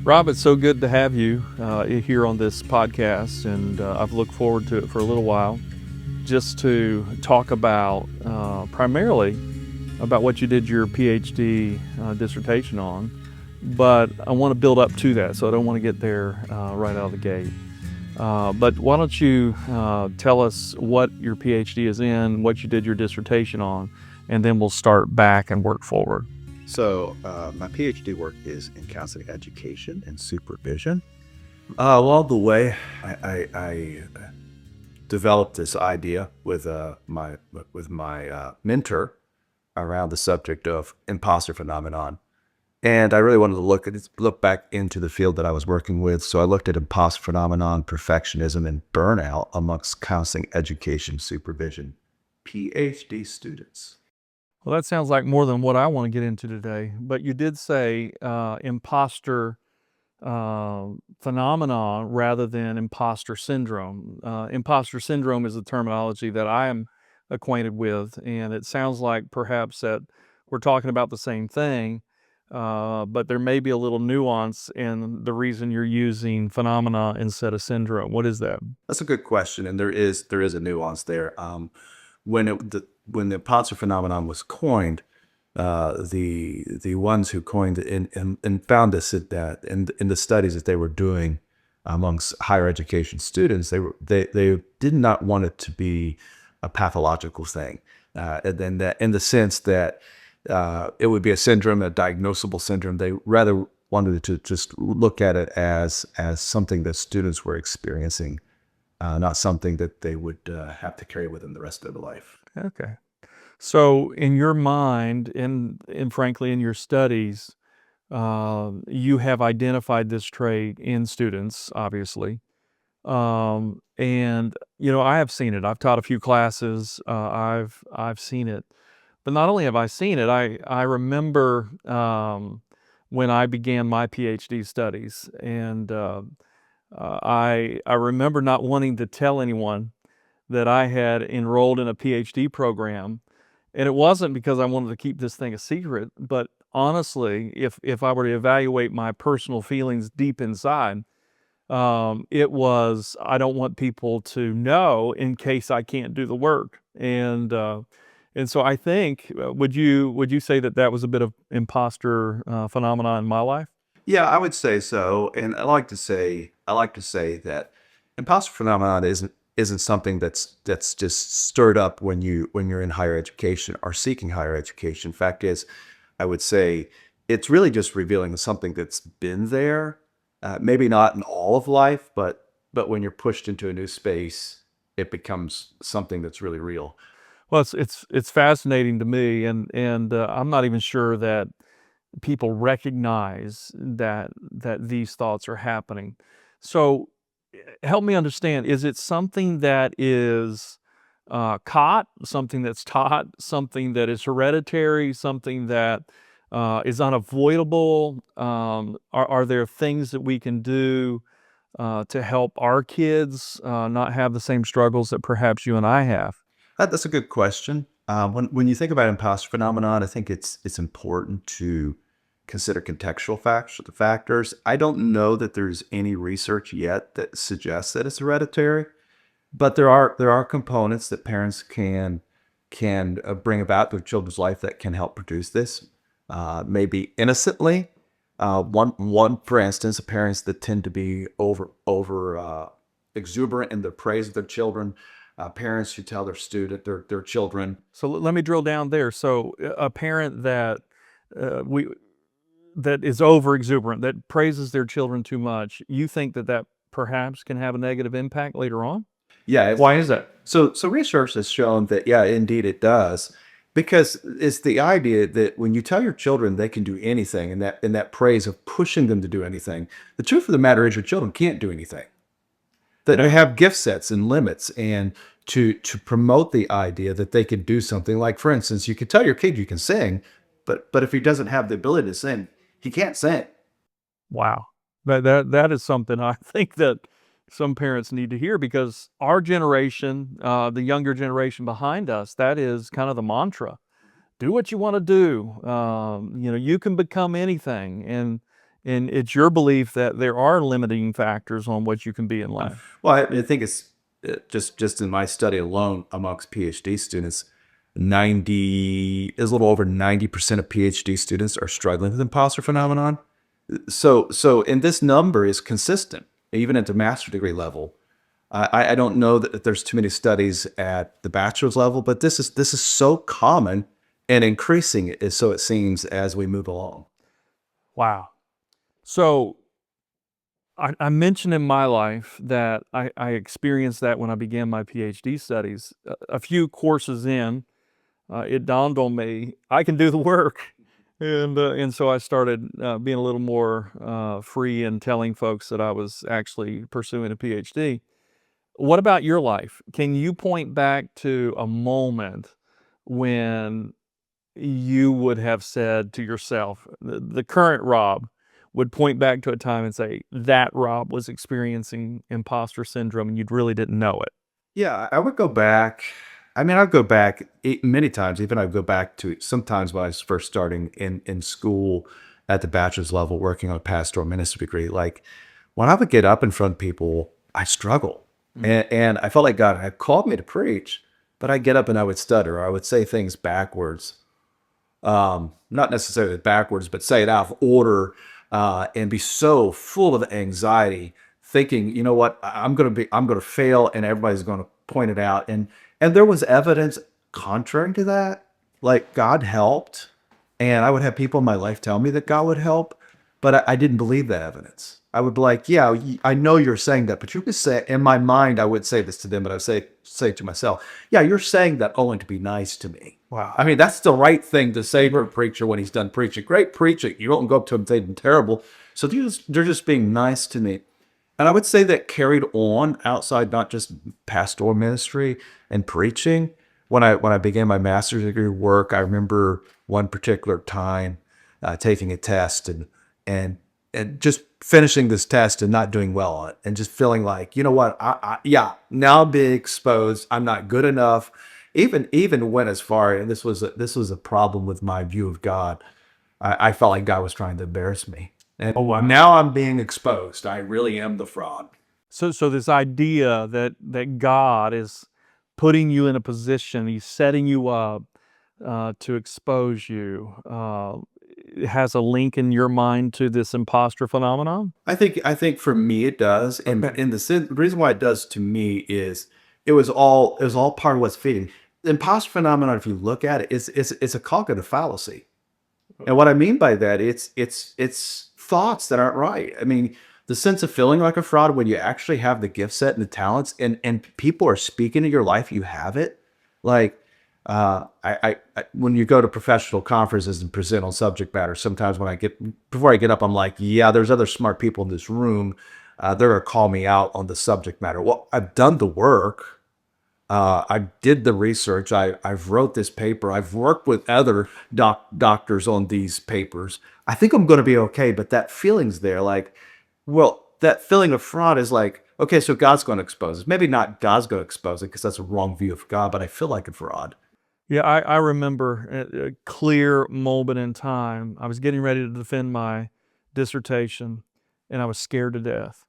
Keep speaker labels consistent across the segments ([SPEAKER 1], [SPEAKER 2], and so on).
[SPEAKER 1] Rob, it's so good to have you here on this podcast, and I've looked forward to it for a little while, just to talk about primarily about what you did your PhD dissertation on, but I want to build up to that, so I don't want to get there right out of the gate. But why don't you tell us what your PhD is in, what you did your dissertation on, and then we'll start back and work forward.
[SPEAKER 2] So my PhD work is in counseling education and supervision. Along the way, I developed this idea with my mentor around the subject of imposter phenomenon, and I really wanted to look back into the field that I was working with. So I looked at imposter phenomenon, perfectionism, and burnout amongst counseling education supervision PhD students.
[SPEAKER 1] Well, that sounds like more than what I want to get into today, but you did say imposter phenomenon rather than imposter syndrome. Imposter syndrome is the terminology that I am acquainted with, and it sounds like perhaps that we're talking about the same thing, but there may be a little nuance in the reason you're using phenomena instead of syndrome. What is that?
[SPEAKER 2] That's a good question, and there is a nuance there. When the imposter phenomenon was coined, the ones who coined it and found this that in the studies that they were doing amongst higher education students, they did not want it to be a pathological thing, and then that in the sense that it would be a syndrome, a diagnosable syndrome. They rather wanted to just look at it as something that students were experiencing, not something that they would have to carry with them the rest of their life.
[SPEAKER 1] Okay. So in your mind, and frankly in your studies, you have identified this trait in students, obviously. And I have seen it. I've taught a few classes. I've seen it. But not only have I seen it, I remember when I began my PhD studies, and I remember not wanting to tell anyone that I had enrolled in a PhD program. And it wasn't because I wanted to keep this thing a secret, but honestly, if I were to evaluate my personal feelings deep inside, it was, I don't want people to know in case I can't do the work. And so I think, would you say that was a bit of imposter phenomenon in my life?
[SPEAKER 2] Yeah, I would say so, and I like to say that imposter phenomenon isn't something that's just stirred up when you're in higher education or seeking higher education. Fact is, I would say it's really just revealing something that's been there, maybe not in all of life, but when you're pushed into a new space, it becomes something that's really real.
[SPEAKER 1] Well, it's fascinating to me, and I'm not even sure that people recognize that these thoughts are happening. So help me understand, is it something that is caught, something that's taught, something that is hereditary, something that is unavoidable? Are there things that we can do to help our kids not have the same struggles that perhaps you and I have?
[SPEAKER 2] That's a good question. When you think about imposter phenomenon, I think it's important to consider contextual factors. I don't know that there's any research yet that suggests that it's hereditary, but there are components that parents can bring about their children's life that can help produce this. Maybe innocently. One for instance, parents that tend to be over exuberant in the praise of their children. Parents who tell their children.
[SPEAKER 1] So let me drill down there. So a parent that that is over exuberant, that praises their children too much, you think that perhaps can have a negative impact later on?
[SPEAKER 2] Yeah.
[SPEAKER 1] Why is that?
[SPEAKER 2] So research has shown that, yeah, indeed it does, because it's the idea that when you tell your children they can do anything, and that praise of pushing them to do anything, the truth of the matter is your children can't do anything. That they have gift sets and limits, and to promote the idea that they could do something, like, for instance, you could tell your kid you can sing, but if he doesn't have the ability to sing, he can't sing.
[SPEAKER 1] Wow. That is something I think that some parents need to hear, because our generation, the younger generation behind us, that is kind of the mantra. Do what you want to do. You can become anything. And it's your belief that there are limiting factors on what you can be in life.
[SPEAKER 2] Well, I think it's just in my study alone amongst PhD students, 90 is a little over 90% of PhD students are struggling with imposter phenomenon. So, and this number is consistent even at the master's degree level. I don't know that there's too many studies at the bachelor's level, but this is so common and increasing, so it seems, as we move along.
[SPEAKER 1] Wow. So I mentioned in my life that I experienced that when I began my PhD studies. A few courses in, it dawned on me I can do the work, and so I started being a little more free in telling folks that I was actually pursuing a PhD. What about your life? Can you point back to a moment when you would have said to yourself, the current Rob would point back to a time and say, that Rob was experiencing imposter syndrome and you really didn't know it?
[SPEAKER 2] Yeah, I would go back. I mean, I'd go back many times. Even I'd go back to sometimes when I was first starting in school at the bachelor's level, working on a pastoral ministry degree. Like when I would get up in front of people, I struggle, and I felt like God had called me to preach, but I get up and I would stutter. Or I would say things backwards, not necessarily backwards, but say it out of order, and be so full of anxiety, thinking, you know what, I'm going to fail, and everybody's going to point it out. And there was evidence contrary to that. Like God helped, and I would have people in my life tell me that God would help, but I didn't believe the evidence. I would be like, yeah, I know you're saying that, but you could say, in my mind, I would say this to them, but I would say to myself, yeah, you're saying that only to be nice to me.
[SPEAKER 1] Wow.
[SPEAKER 2] I mean, that's the right thing to say to a preacher when he's done preaching. Great preaching. You don't go up to him and say them terrible. So they're just being nice to me. And I would say that carried on outside, not just pastoral ministry and preaching. When I began my master's degree work, I remember one particular time taking a test and just finishing this test and not doing well on it, and just feeling like, you know what, yeah, now I'm being exposed. I'm not good enough. Even went as far, and this was a problem with my view of God. I felt like God was trying to embarrass me. And now I'm being exposed. I really am the fraud.
[SPEAKER 1] So this idea that God is putting you in a position, He's setting you up to expose you, has a link in your mind to this imposter phenomenon?
[SPEAKER 2] I think for me it does, and
[SPEAKER 1] Okay.
[SPEAKER 2] the reason why it does to me is it was all part of what's feeding. The imposter phenomenon, if you look at it, it's a cognitive fallacy. And what I mean by that, it's thoughts that aren't right. I mean, the sense of feeling like a fraud when you actually have the gift set and the talents, and people are speaking to your life, you have it. Like when you go to professional conferences and present on subject matter, sometimes before I get up, I'm like, yeah, there's other smart people in this room. They're gonna call me out on the subject matter. Well, I've done the work. I did the research. I've wrote this paper. I've worked with other doctors on these papers. I think I'm going to be okay. But that feeling's there. Like, well, that feeling of fraud is like, okay, so God's going to expose it. Maybe not God's going to expose it because that's a wrong view of God, but I feel like a fraud.
[SPEAKER 1] Yeah, I remember a clear moment in time. I was getting ready to defend my dissertation, and I was scared to death.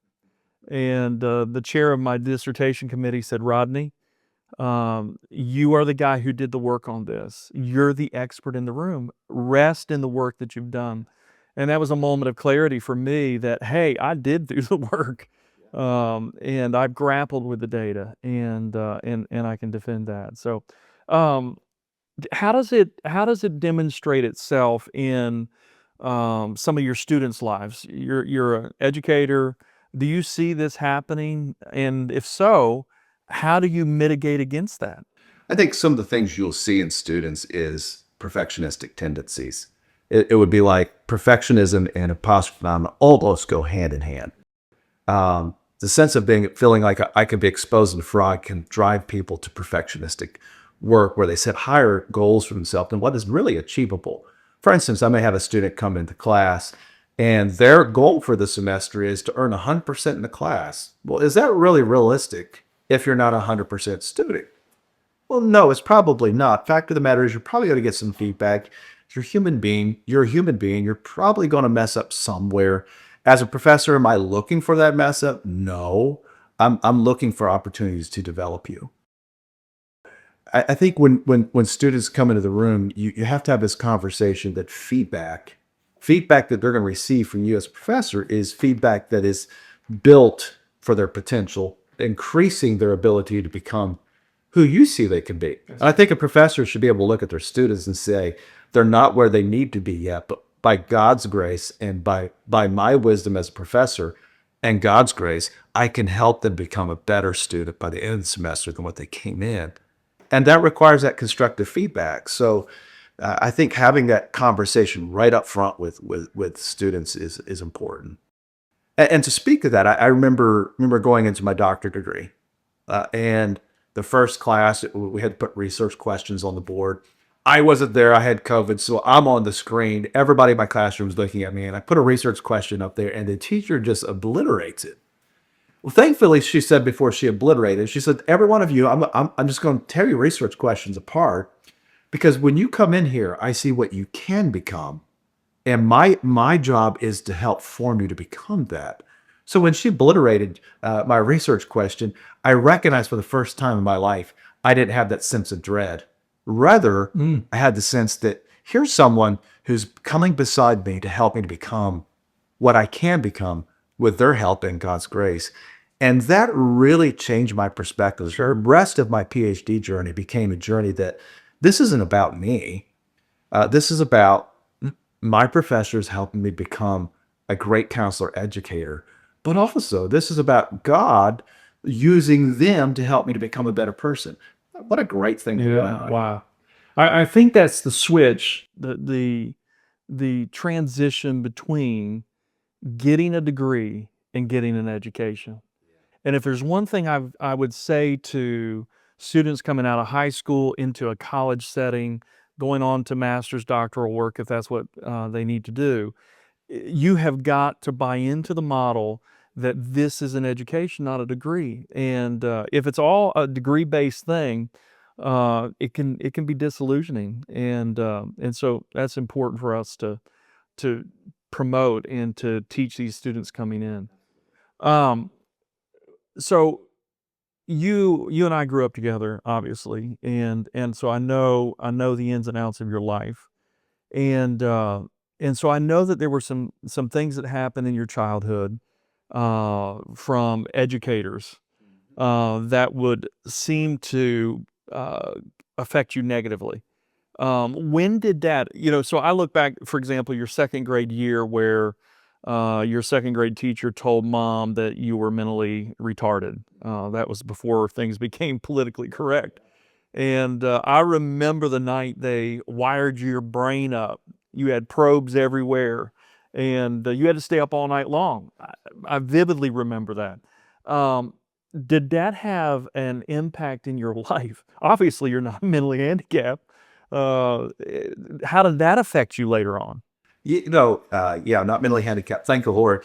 [SPEAKER 1] And the chair of my dissertation committee said, Rodney, you are the guy who did the work on this. You're the expert in the room. Rest in the work that you've done. And that was a moment of clarity for me that, hey, I did do the work. And I've grappled with the data, and I can defend that. So, um, how does it demonstrate itself in some of your students' lives? You're an educator. Do you see this happening? And if so, how do you mitigate against that?
[SPEAKER 2] I think some of the things you'll see in students is perfectionistic tendencies. It would be like perfectionism and imposter phenomenon almost go hand in hand. The sense of feeling like I could be exposed to fraud can drive people to perfectionistic work where they set higher goals for themselves than what is really achievable. For instance, I may have a student come into class and their goal for the semester is to earn 100% in the class. Well, is that really realistic if you're not a 100% student? Well, no, it's probably not. Fact of the matter is you're probably going to get some feedback. You're a human being. You're a human being. You're probably going to mess up somewhere. As a professor, am I looking for that mess up? No. I'm looking for opportunities to develop you. I think when students come into the room, you have to have this conversation that feedback that they're going to receive from you as a professor is feedback that is built for their potential, increasing their ability to become who you see they can be. And I think a professor should be able to look at their students and say, they're not where they need to be yet, but by God's grace and by my wisdom as a professor and God's grace, I can help them become a better student by the end of the semester than what they came in. And that requires that constructive feedback. So I think having that conversation right up front with students is important. And to speak of that, I remember going into my doctorate degree, and the first class we had to put research questions on the board. I wasn't there. I had COVID, so I'm on the screen. Everybody in my classroom is looking at me, and I put a research question up there, and the teacher just obliterates it. Well, thankfully, she said before she obliterated, she said, every one of you, I'm just going to tear your research questions apart because when you come in here, I see what you can become. And my job is to help form you to become that. So when she obliterated my research question, I recognized for the first time in my life, I didn't have that sense of dread. Rather, I had the sense that here's someone who's coming beside me to help me to become what I can become with their help and God's grace. And that really changed my perspective. The rest of my PhD journey became a journey that this isn't about me. This is about my professors helping me become a great counselor educator. But also, this is about God using them to help me to become a better person. What a great thing to do.
[SPEAKER 1] Yeah, wow. I think that's the switch, the transition between getting a degree and getting an education. And if there's one thing I would say to students coming out of high school into a college setting, going on to master's, doctoral work, if that's what they need to do, you have got to buy into the model that this is an education, not a degree. And if it's all a degree-based thing, it can be disillusioning. And so that's important for us to promote and to teach these students coming in. Um, so you and I grew up together, obviously, and so I know the ins and outs of your life, and and so I know that there were some things that happened in your childhood from educators that would seem to affect you negatively. When did that, so I look back, for example, your second grade year where your second grade teacher told mom that you were mentally retarded. That was before things became politically correct. And I remember the night they wired your brain up. You had probes everywhere, and you had to stay up all night long. I vividly remember that. Um, did that have an impact in your life? Obviously, you're not mentally handicapped. How did that affect you later on?
[SPEAKER 2] Yeah, not mentally handicapped. Thank the Lord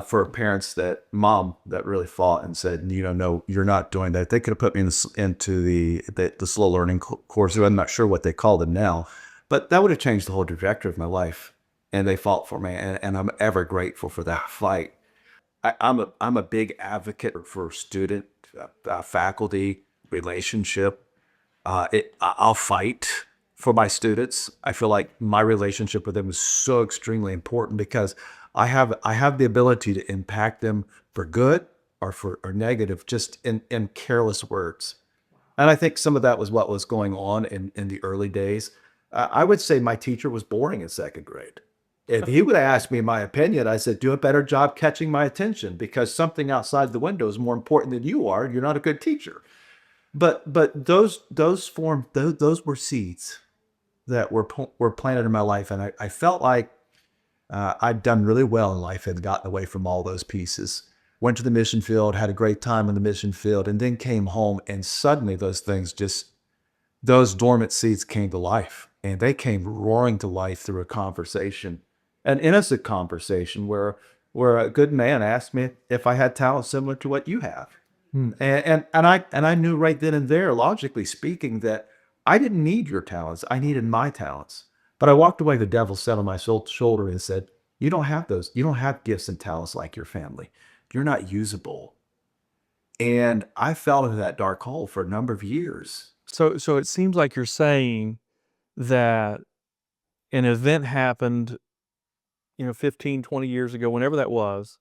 [SPEAKER 2] for parents mom that really fought and said, no, you're not doing that. They could have put me into the slow learning course. I'm not sure what they call them now, but that would have changed the whole trajectory of my life. And they fought for me, and I'm ever grateful for that fight. I'm a big advocate for student faculty relationship. I'll fight for my students. I feel like my relationship with them is so extremely important because I have the ability to impact them for good or negative, just in careless words. And I think some of that was what was going on in the early days. I would say my teacher was boring in second grade. If he would have asked me my opinion, I said, do a better job catching my attention because something outside the window is more important than you are. You're not a good teacher. But those were seeds that were planted in my life, and I felt like I'd done really well in life and gotten away from all those pieces. Went to the mission field, had a great time in the mission field, and then came home, and suddenly those dormant seeds came to life, and they came roaring to life through a conversation, an innocent conversation where a good man asked me if I had talent similar to what you have. And I knew right then and there, logically speaking, that I didn't need your talents. I needed my talents. But I walked away, the devil sat on my shoulder and said, you don't have those. You don't have gifts and talents like your family. You're not usable. And I fell into that dark hole for a number of years.
[SPEAKER 1] So it seems like you're saying that an event happened, 15, 20 years ago, whenever that was,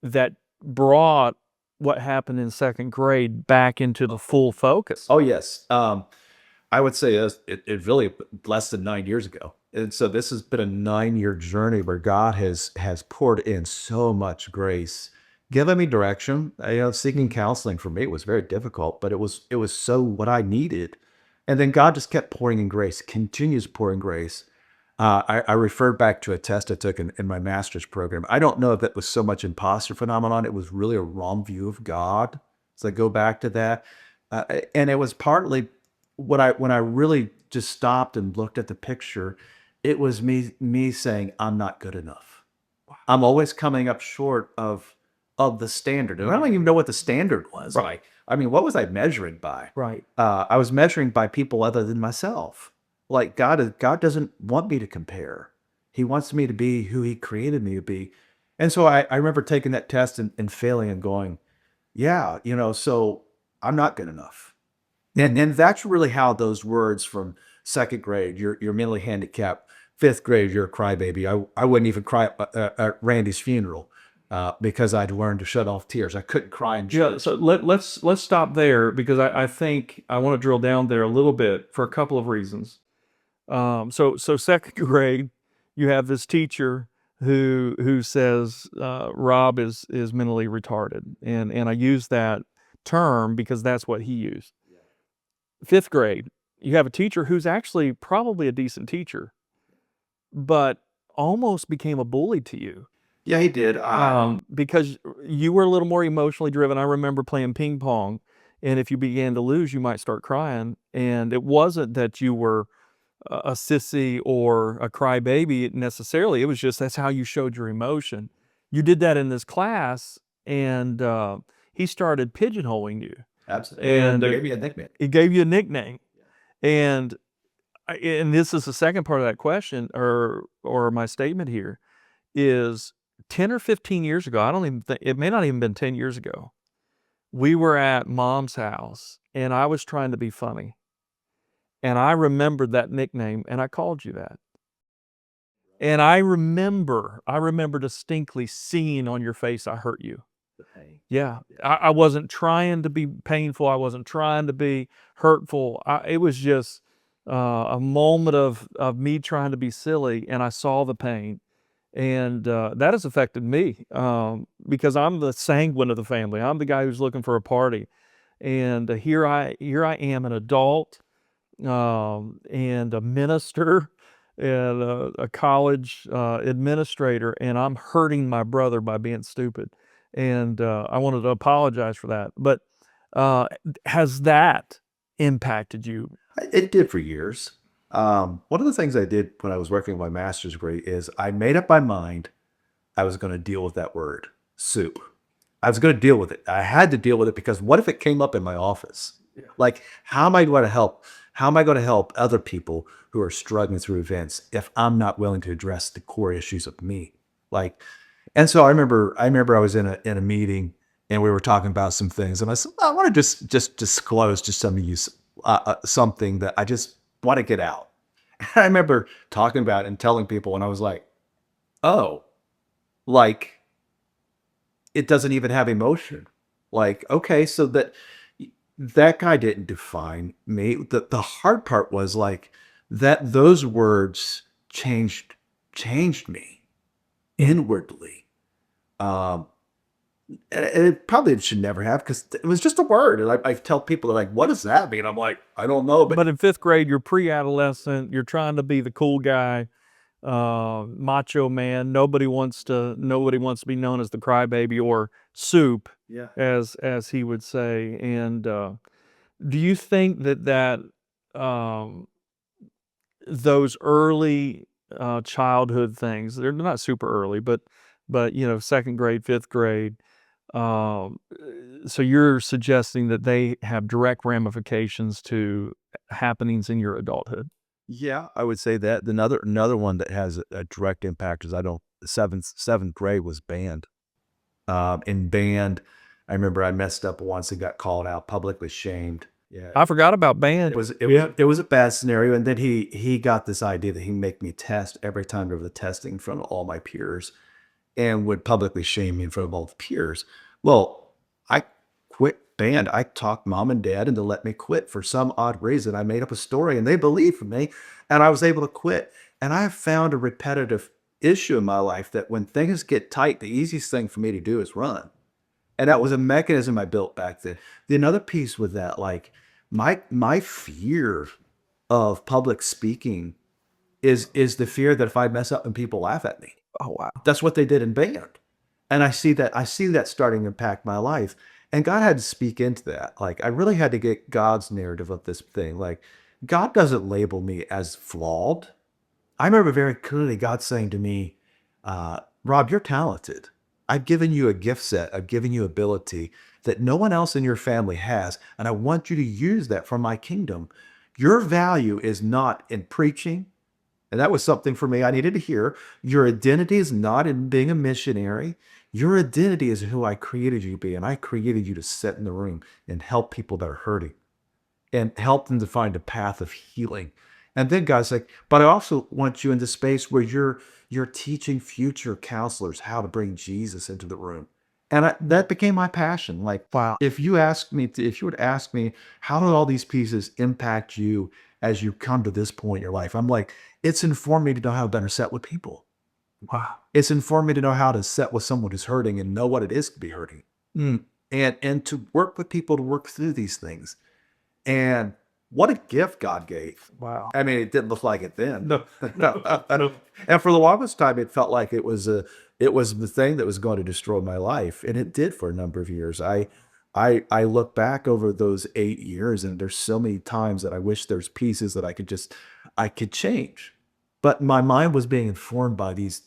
[SPEAKER 1] that brought what happened in second grade back into the full focus.
[SPEAKER 2] Oh, yes. I would say it really less than 9 years ago. And so this has been a 9-year journey where God has poured in so much grace, given me direction. Seeking counseling for me was very difficult, but it was so what I needed. And then God just kept pouring in grace, continues pouring grace. I referred back to a test I took in my master's program. I don't know if that was so much imposter phenomenon. It was really a wrong view of God. So I go back to that. And it was partly when I really just stopped and looked at the picture, it was me saying, I'm not good enough. I'm always coming up short of the standard. And I don't even know what the standard was.
[SPEAKER 1] Right.
[SPEAKER 2] I mean, what was I measuring by?
[SPEAKER 1] Right.
[SPEAKER 2] I was measuring by people other than myself. Like God doesn't want me to compare. He wants me to be who he created me to be. And so I remember taking that test and failing and going, yeah, so I'm not good enough. And that's really how those words from second grade, you're mentally handicapped, fifth grade, you're a crybaby. I wouldn't even cry at Randy's funeral because I'd learned to shut off tears. I couldn't cry in
[SPEAKER 1] Yeah,
[SPEAKER 2] church.
[SPEAKER 1] so let's stop there because I think I want to drill down there a little bit for a couple of reasons. So second grade, you have this teacher who says Rob is mentally retarded, and I use that term because that's what he used. Fifth grade, you have a teacher who's actually probably a decent teacher, but almost became a bully to you.
[SPEAKER 2] Yeah, he did.
[SPEAKER 1] Because you were a little more emotionally driven. I remember playing ping pong, and if you began to lose, you might start crying. And it wasn't that you were a sissy or a crybaby necessarily. It was just that's how you showed your emotion. You did that in this class, and he started pigeonholing you,
[SPEAKER 2] Absolutely.
[SPEAKER 1] and
[SPEAKER 2] They gave me a nickname.
[SPEAKER 1] he gave you a nickname. And and this is the second part of that question or my statement here is 10 or 15 years ago, I don't even think it may not even been 10 years ago. We were at mom's house and I was trying to be funny. And I remembered that nickname and I called you that. And I remember distinctly seeing on your face I hurt you.
[SPEAKER 2] The pain.
[SPEAKER 1] Yeah. I wasn't trying to be painful. I wasn't trying to be hurtful. It was just a moment of me trying to be silly and I saw the pain. And that has affected me because I'm the sanguine of the family. I'm the guy who's looking for a party, and here I am, an adult and a minister and a college administrator, and I'm hurting my brother by being stupid. And I wanted to apologize for that. But has that impacted you?
[SPEAKER 2] It did for years. One of the things I did when I was working on my master's degree is I made up my mind I was going to deal with that word, soup. I was going to deal with it. I had to deal with it because what if it came up in my office?
[SPEAKER 1] Yeah.
[SPEAKER 2] Like, how am I going to help? How am I going to help other people who are struggling through events if I'm not willing to address the core issues of me? Like, and so I remember I was in a meeting and we were talking about some things, and I said, I want to just disclose to some of you something that I just want to get out. And I remember talking about it and telling people, and I was like, oh, like it doesn't even have emotion. Like, okay, so that guy didn't define me. The hard part was like that those words changed me inwardly. Um, and it probably should never have because it was just a word. And I tell people, they're like, what does that mean? I'm like, I don't know.
[SPEAKER 1] But in fifth grade, you're pre-adolescent. You're trying to be the cool guy, macho man. Nobody wants to be known as the crybaby or soup,
[SPEAKER 2] Yeah.
[SPEAKER 1] as he would say. And do you think that um, those early childhood things, they're not super early, but second grade, fifth grade. Um, so you're suggesting that they have direct ramifications to happenings in your adulthood.
[SPEAKER 2] Yeah, I would say that. Another one that has a direct impact is seventh grade was band. In band, I remember I messed up once and got called out, publicly shamed. Yeah.
[SPEAKER 1] I forgot about band.
[SPEAKER 2] It was a bad scenario, and then he got this idea that he'd make me test every time over the testing in front of all my peers, and would publicly shame me in front of all the peers. Well, I quit band. I talked mom and dad into let me quit for some odd reason. I made up a story, and they believed me, and I was able to quit. And I have found a repetitive issue in my life that when things get tight, the easiest thing for me to do is run. And that was a mechanism I built back then. The another piece with that, like my fear of public speaking is the fear that if I mess up and people laugh at me.
[SPEAKER 1] Oh, wow.
[SPEAKER 2] That's what they did in band. And I see that starting to impact my life. And God had to speak into that. Like I really had to get God's narrative of this thing. Like God doesn't label me as flawed. I remember very clearly God saying to me, Rob, you're talented. I've given you a gift set. I've given you ability that no one else in your family has. And I want you to use that for my kingdom. Your value is not in preaching. And that was something for me I needed to hear. Your identity is not in being a missionary. Your identity is who I created you to be. And I created you to sit in the room and help people that are hurting and help them to find a path of healing. And then God's like, but I also want you in the space where you're teaching future counselors how to bring Jesus into the room. And that became my passion. Like,
[SPEAKER 1] Wow.
[SPEAKER 2] if you would ask me, how did all these pieces impact you as you come to this point in your life? I'm like, it's informed me to know how to better set with people.
[SPEAKER 1] Wow.
[SPEAKER 2] It's informed me to know how to set with someone who's hurting and know what it is to be hurting. And to work with people to work through these things. And what a gift God gave.
[SPEAKER 1] Wow.
[SPEAKER 2] I mean, it didn't look like it then.
[SPEAKER 1] No.
[SPEAKER 2] No. And for the longest time, it felt like it was the thing that was going to destroy my life. And it did for a number of years. I look back over those 8 years, and there's so many times that I wish there's pieces that I could change. But my mind was being informed by these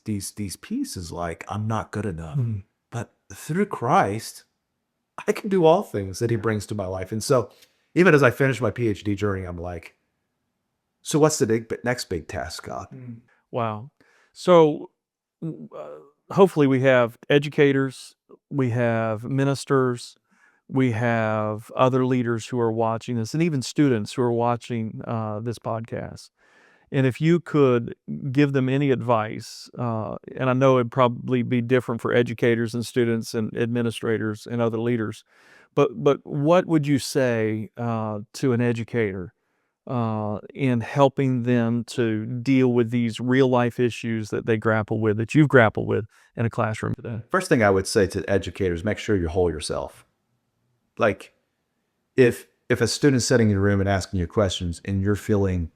[SPEAKER 2] pieces, like I'm not good enough. But through Christ, I can do all things that he brings to my life. And so even as I finish my PhD journey, I'm like, so what's the next big task, God?
[SPEAKER 1] Wow. So hopefully we have educators, we have ministers, we have other leaders who are watching this, and even students who are watching this podcast. And if you could give them any advice, and I know it'd probably be different for educators and students and administrators and other leaders, but what would you say to an educator in helping them to deal with these real life issues that they grapple with, that you've grappled with in a classroom today?
[SPEAKER 2] First thing I would say to educators, make sure you hold yourself. Like if a student's sitting in a room and asking you questions and you're feeling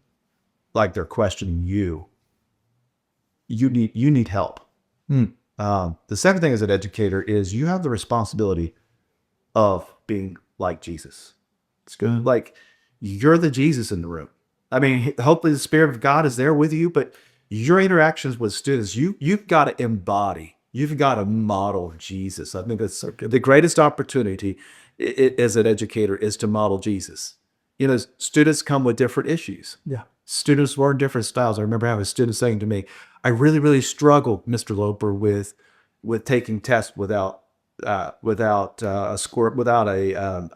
[SPEAKER 2] like they're questioning you, you need help. The second thing as an educator is you have the responsibility of being like Jesus. It's good. Like you're the Jesus in the room. I mean, hopefully the Spirit of God is there with you, but your interactions with students, you've got to embody, you've got to model Jesus. I think that's the greatest opportunity as an educator is to model Jesus. You know, students come with different issues.
[SPEAKER 1] Yeah.
[SPEAKER 2] Students learn different styles. I remember having a student saying to me, I really, really struggled, Mr. Loper, with taking tests without a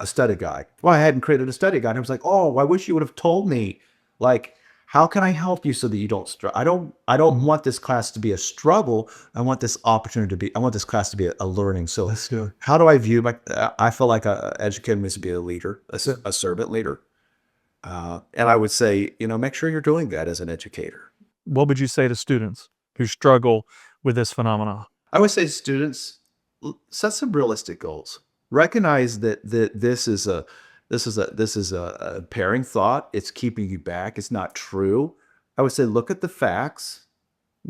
[SPEAKER 2] study guide. Well, I hadn't created a study guide. I was like, oh, I wish you would have told me. Like, how can I help you so that you don't struggle? I don't want this class to be a struggle. I want this class to be a learning. So how do I view I feel like an educator needs to be a leader, a servant leader. And I would say, make sure you're doing that as an educator.
[SPEAKER 1] What would you say to students who struggle with this phenomenon?
[SPEAKER 2] I would say students, set some realistic goals. Recognize that this is a pairing thought. It's keeping you back. It's not true. I would say look at the facts.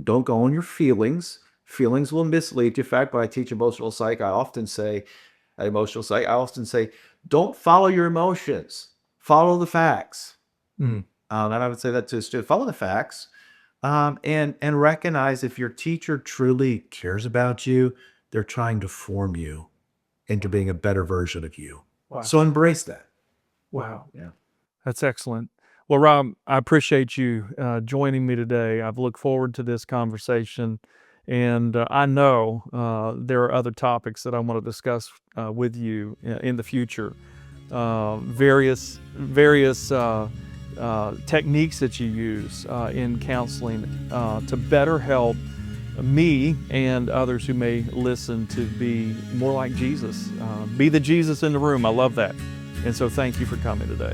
[SPEAKER 2] Don't go on your feelings. Feelings will mislead you. In fact, when I teach emotional psych, I often say, don't follow your emotions. Follow the facts. And I would say that to a student, follow the facts. And recognize if your teacher truly cares about you, they're trying to form you into being a better version of you.
[SPEAKER 1] Wow.
[SPEAKER 2] So embrace that.
[SPEAKER 1] Wow.
[SPEAKER 2] Yeah.
[SPEAKER 1] That's excellent. Well, Rob, I appreciate you joining me today. I've looked forward to this conversation, and I know there are other topics that I want to discuss with you in the future. Various techniques that you use in counseling to better help me and others who may listen to be more like Jesus. Be the Jesus in the room. I love that. And so thank you for coming today.